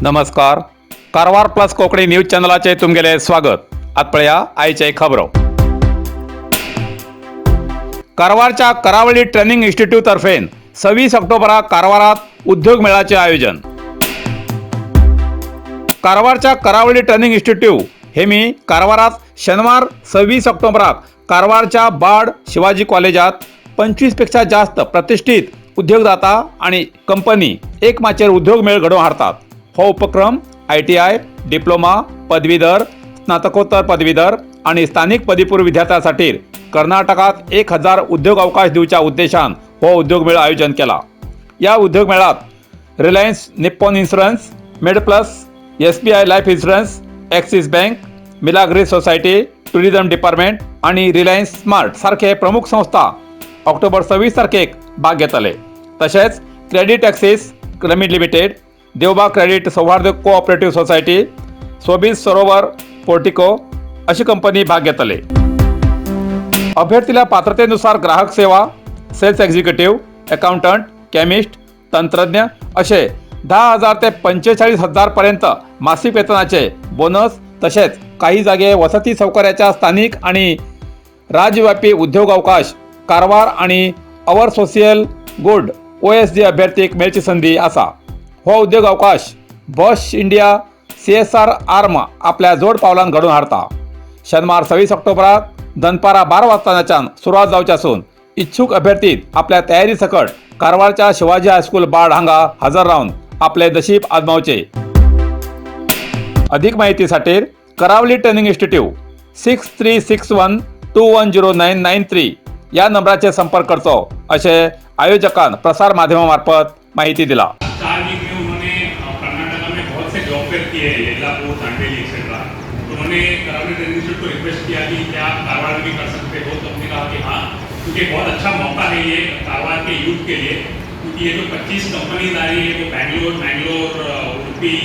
नमस्कार. Karwar plus Konkani news चॅनलाचे तुमगेले स्वागत. आत्पळ्या आयचे खबरो. कारवारच्या करावळी ट्रेनिंग इन्स्टिट्यूट तर्फे 26 ऑक्टोबराक कारवारात उद्योग मेळाचे आयोजन. कारवारच्या करावळी ट्रेनिंग इन्स्टिट्यूट हेमी कारवारात शनिवार 26 ऑक्टोबराक कारवारच्या बाड शिवाजी कॉलेजात 25 पेक्षा जास्त प्रतिष्ठित उद्योगदाता आणि कंपनी एक माचेर उद्योग मेळ घडोवन हाडतात. हो उपक्रम ITI, डिप्लोमा, पदवीधर, स्नातकोत्तर पदवीधर आणि स्थानिक पदवीपूर्व विद्यार्थ्यांसाठी कर्नाटकात 1000 उद्योग अवकाश दिवच्या उद्देशान हो उद्योग मेळ आयोजन केला. या उद्योग मेळात Reliance Nippon insurance, MedPlus, SBI life insurance, Axis bank, Milagres society, tourism department आणि रिलायन्स स्मार्ट सारखे प्रमुख संस्था ऑक्टोबर 26 तारखेक भाग घेतले. तसेच credit Axis limited, Devbag credit सौहार्द कोऑपरेटिव्ह सोसायटी, सोबीस सरोवर पोर्टिको अशी कंपनी भाग घेतले. अभ्यर्थीला पात्रतेनुसार ग्राहक सेवा, सेल्स एक्झिक्युटिव्ह, अकाउंटंट, केमिस्ट, तंत्रज्ञ असे 10,000 ते 45,000 पर्यंत मासिक वेतनाचे बोनस तसेच काही जागे वसती सौकर्याच्या स्थानिक आणि राज्यव्यापी उद्योग अवकाश कारवार आणि अवर सोशियल गुड OSG अभ्यर्थीक मेळची संधी आसा. हो उद्योग अवकाश बॉश इंडिया CSR आर्म आपल्या जोड पावलान घडोवन हाडता. शनिवार 26 ऑक्टोबराक दनपारा 12 वाजताच्यान सुरवात जावची आसून इच्छुक अभ्यर्थी आपल्या तयारी सकट कारवारच्या शिवाजी हायस्कूल बाड हांगा हजर रावन आपले नशीब आजमावचे. अधिक माहितीसाठी करावली ट्रेनिंग इन्स्टिट्यूट 6361210993 या नंबराचे संपर्क करचो असे आयोजकान प्रसार माध्यमामार्फत माहिती दिला. 4 वीक में उन्होंने कर्नाटका में बहुत से जॉब फेयर किए हैं, येल्लापुर, दांडेली एक्सेट्रा. उन्होंने करावली ट्रेनिंग इंस्टीट्यूट को रिक्वेस्ट किया कि क्या आप कारवार में भी कर सकते हो, तो हमने कहा कि हाँ, क्योंकि बहुत अच्छा मौका है ये कारवार के यूथ के लिए. क्योंकि ये जो 25 कंपनीज आ रही है वो बैंगलोर, उडुपी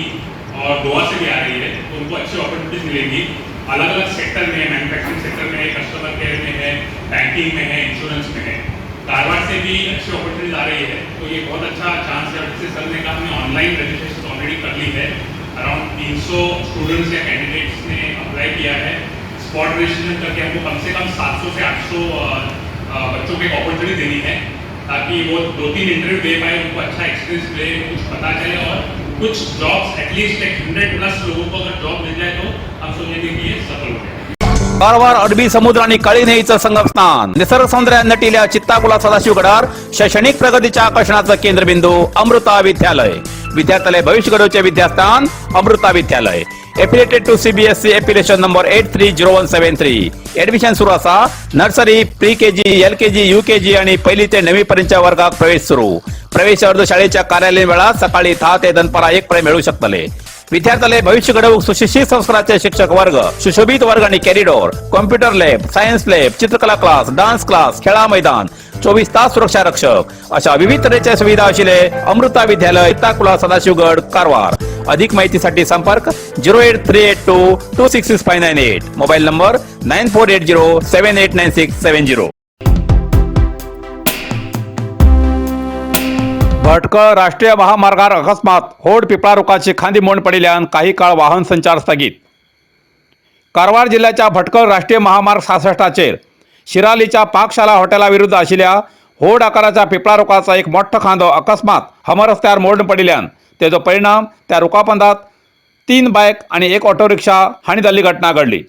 और गोवा से भी आ रही है, तो उनको अच्छी अपॉर्चुनिटीज मिलेगी. अलग अलग सेक्टर में, मैन्युफैक्चरिंग सेक्टर में है, कस्टमर केयर में है, बैंकिंग में है, इंश्योरेंस में है. कारवार से भी अच्छी अपॉर्चुनिटीज आ रही है, तो ये बहुत अच्छा चांस है. जैसे सर ने कहा, हमने ऑनलाइन रजिस्ट्रेशन ऑलरेडी कर ली है. अराउंड 300 स्टूडेंट्स या कैंडिडेट्स ने अप्लाई किया है. स्पॉट रजिस्ट्रेशन करके हमको कम से कम 700 से 800 बच्चों को एक अपॉर्चुनिटी देनी है, ताकि वो 2-3 इंटरव्यू दे पाए, उनको अच्छा एक्सपीरियंस मिले, कुछ पता चले और कुछ जॉब्स एटलीस्ट 100+ लोगों को अगर जॉब मिल जाए तो हम समझेंगे कि ये सफल हो गया. कारवार अरबी समुद्र आणि काळी नदीचं संगम स्नान, निसर्ग सौंदर्याने नटिल्या चित्ताकुला सदाशिवगडार शैक्षणिक प्रगतीच्या आकर्षणाचं केंद्रबिंदू अमृता विद्यालय. विद्यार्थ्यालय भविष्य घडवचे विद्यास्थान Amrita Vidyalaya. Affiliated to CBSE affiliation number 830173. Admission सुरू असा. Nursery, pre KG, LKG, UKG आणि 1ली ते 9वी पर्यंतच्या वर्गात प्रवेश सुरू. प्रवेश अर्ज शाळेच्या कार्यालयीन वेळा सकाळी 10 ते दनपारा 1 पर्यंत मिळू शकतले. विद्यार्थ्यालय भविष्य घडवूक सुशिक्षित संस्काराचे शिक्षक वर्ग, सुशोभित वर्ग आणि corridor, computer lab, science lab, चित्रकला क्लास, डान्स क्लास, खेळा मैदान, 24 तास सुरक्षा रक्षक अशा विविध तऱ्हेच्या सुविधा असलेले अमृता विद्यालय, चित्ताकुला, सदाशिवगड, कारवार. अधिक माहितीसाठी संपर्क 08382266598. Mobile number 9480789670. भटकळ राष्ट्रीय महामार्गार अकस्मात होड पिपळा रुखाची खांदी मोड पडिल्यान काही काळ वाहन संचार स्थगित. कारवार जिल्ह्याच्या भटकळ राष्ट्रीय महामार्ग 66 शिरालीच्या पाकशाला हॉटेलाविरुद्ध आशिल्ल्या होड आकाराच्या पिपळा रुखाचा एक मोठा खांदो अकस्मात हमर रस्त्यावर मोडून पडिल्यान तेजो परिणाम त्या रुखापंदात 3 बायक आणि 1 ऑटो रिक्षा हानी जाल्ली घटना घडली.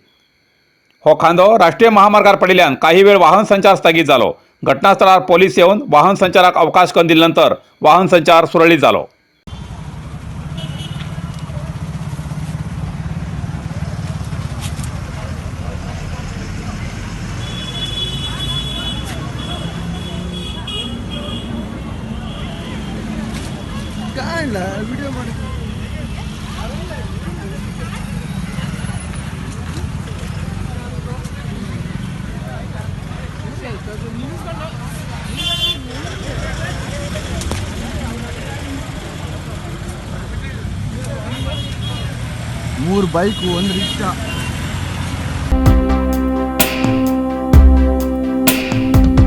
हो खांदो राष्ट्रीय महामार्गार पडिल्यान काही वेळ वाहन संचार स्थगित जालो. घटनास्थळावर पोलीस येऊन वाहन संचाराक अवकाश करून दिल्यानंतर वाहन संचार सुरळीत झालो. व्हिडिओ ಮೂರು ಬೈಕು ಒಂದು ರಿಕ್ಷಾ.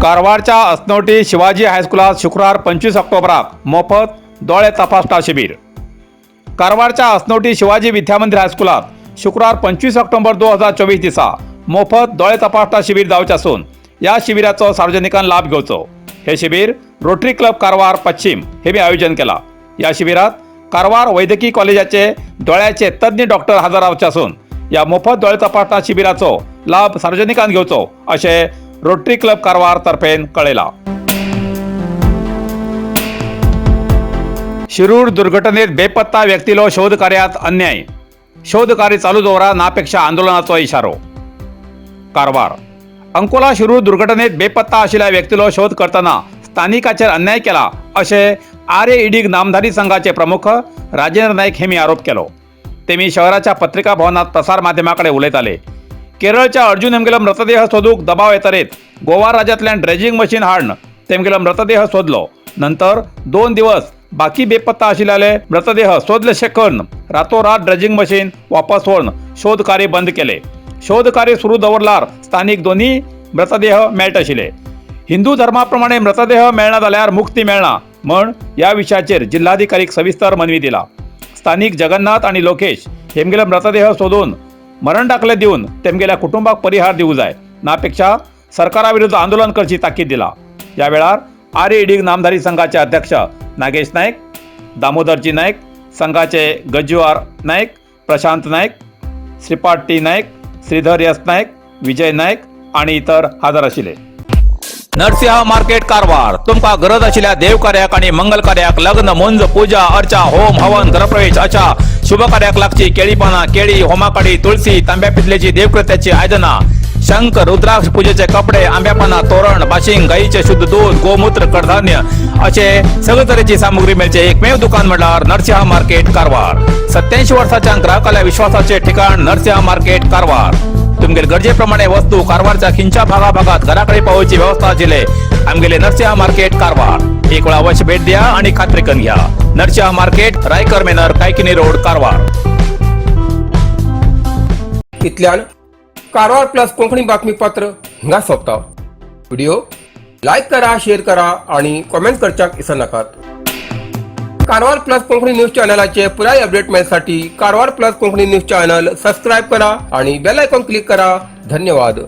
कारवारच्या अस्नोटी शिवाजी हायस्कुलात शुक्रवार 25 ऑक्टोबराक मोफत दोळे तपासणा शिबीर. कारवारच्या असनोटी शिवाजी विद्यामंदिर हायस्कुलात शुक्रवार 25 ऑक्टोबर 2024 दिसा मोफत दोळे तपासणा शिबिर जावचे असून या शिबिराचो सार्वजनिकांनी लाभ घेवचो। हे शिबिर रोटरी क्लब कारवार पश्चिम हे आयोजन केला। या शिबिरात कारवार वैद्यकीय कॉलेजाचे दोळ्याचे तज्ञ डॉक्टर हजर रावचे असून या मोफत दोळे तपासणा शिबिराचो लाभ सार्वजनिकांनी घेवचो अशें रोटरी क्लब कारवार तर्फेन कळयला। शिरूर दुर्घटनेत बेपत्ता व्यक्तीलो शोध कार्यात अन्याय, शोध कार्य चालू दवरा नापेक्षा आंदोलनाचो इशारो। कारवार अंकोला शिरूर दुर्घटनेत बेपत्ता आशिल्ल्या व्यक्तीलो शोध करतना स्थानिकाचेर अन्याय केला अशें आर्य नामधारी संघाचे प्रमुख राजेंद्र नाईक हेमी आरोप केलो। तेमी शहराच्या पत्रिका भवनात प्रसार माध्यमांकडे उलयताले। केरळच्या अर्जुन हेमगेलो मृतदेह सोदूक दबाव येतरेत गोवा राज्यांतल्यान ड्रेजिंग मशीन हाडून तेमगेलो मृतदेह सोदलो। नंतर 2 दिवस बाकी बेपत्ता आशिल्ले मृतदेह सोदले करून रातोरात ड्रेजिंग मशीन वापस व्हरून शोध कार्य बंद केले। शोध कार्य सुरू दवरल्यार स्थानिक दोन्ही मृतदेह मेळट आशिल्ले। हिंदू धर्माप्रमाणे मृतदेह मेळना जाल्यार मुक्ती मेळना म्हण या विशयाचेर जिल्हाधिकारीक सविस्तर मनवी दिला। स्थानिक जगन्नाथ आणि लोकेश हेमगेले मृतदेह सोदून मरण दाखले दिवन तेमगेल्या कुटुंबाक परिहार दिवूं जाय नापेक्षा सरकारा विरुद्ध आंदोलन करची ताकीद दिला। या वेळार आर्य नामधारी संघाचे अध्यक्ष नागेश नायक, दामोदरजी नायक, संघाचे गज्जुआर नायक, प्रशांत नायक, श्रीपाद टी नायक, श्रीधर एस नायक, विजय नायक आणि इतर हजर आशिल्ले। नरसिंह मार्केट कारवार तुमका गरज आशिल्ल्या देव कार्याक आणि मंगल कार्याक, लग्न, मुंज, पूजा, अर्चा, होम, हवन, गृहप्रवेश अशा शुभ कार्याक लागची केळी पानां, केळी, होमाकडी, तुळसी, तांब्या पितलेची देवकृत्याची आयदनां, शंख, रुद्राक्ष पूजेचे कपडे, आंब्या पानां, तोरण, बाशिंग, गाईचे शुद्ध दूध, गोमूत्र, कडधान्य असे सगळे तरेची सामुग्री मेळचे एकमेव दुकान म्हणल्यार नरसिंह मार्केट कारवार। 87 वर्सांच्या ग्राहकाल्या विश्वासाचे ठिकाण नरसिंह मार्केट कारवार। तुमगेर गरजेप्रमाणे वस्तू कारवारच्या खिंच्या भागात घराकडे पावोवची व्यवस्था आशिल्ले आमगेले नरसिंह मार्केट कारवार। एक वेळ अवश्य भेट द्या आणि खात्री करून घ्या। Narasimha market, Raikar manor, Kaikini road, Karwar. इतल्यान कारवार प्लस कोंकणी बातमीपत्र हिंगा सोंपता। व्हिडिओ लाईक करा, शेअर करा आणि कमेंट करच्याक विसरू नाकात। कारवार प्लस कोंकणी न्यूज चॅनलाचे पुराय अपडेट मिळण्यासाठी Karwar plus Konkani news channel subscribe करा आणि बेल आयकॉन क्लिक करा। धन्यवाद।